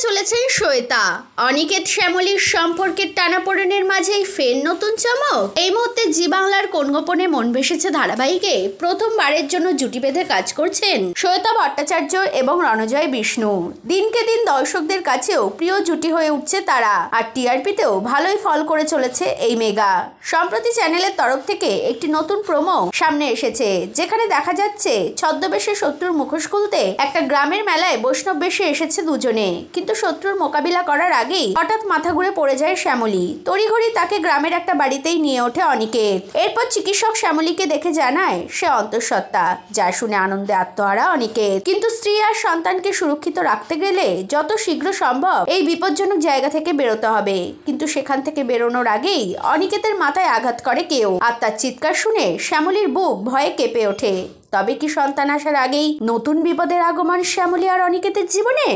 চলেছেন শ্বেতা। অনিকেত শ্যামলীর সম্পর্কের টানাপোড়েনের মাঝেই ফের নতুন চমক। এই মুহূর্তে জি বাংলার কোন গোপনে মন ভেসেছে ধারাবাহিকে প্রথমবারের জন্য জুটি বেঁধে কাজ করছেন শ্বেতা ভট্টাচার্য এবং রণজয় বিষ্ণু। দিনকে দিন দর্শকদের কাছেও প্রিয় জুটি হয়ে উঠছে তারা, আর টিআরপিতেও ভালোই ফল করে চলেছে এই মেগা। সম্প্রতি চ্যানেলের তরফ থেকে একটি নতুন প্রোমো সামনে এসেছে, যেখানে দেখা যাচ্ছে ছদ্মবেশে শত্রুর মুখোশ খুলতে একটা গ্রামের মেলায় বৈষ্ণব বেশে এসেছে দুজনে। কিন্তু শত্রুর মোকাবিলা করার আগেই হঠাৎ মাথা ঘুরে পড়ে যায় শ্যামলী। তড়িঘড়ি তাকে গ্রামের একটা বাড়িতেই নিয়ে ওঠে অনিকেত। এরপর চিকিৎসক শ্যামলীকে দেখে জানায় সে অন্তঃসত্ত্বা, যা শুনে আনন্দে আত্মহারা অনিকেত। কিন্তু স্ত্রী আর সন্তানকে সুরক্ষিত রাখতে গেলে যত শীঘ্র সম্ভব এই বিপজ্জনক জায়গা থেকে বেরোতে হবে। কিন্তু সেখান থেকে বেরোনোর আগেই অনিকেতের মাথায় আঘাত করে কেউ, আর তার চিৎকার শুনে শ্যামলীর বুক ভয়ে কেঁপে ওঠে। তবে কি সন্তান আসার আগেই নতুন বিপদের আগমন শ্যামলী আর অনিকেতের জীবনে?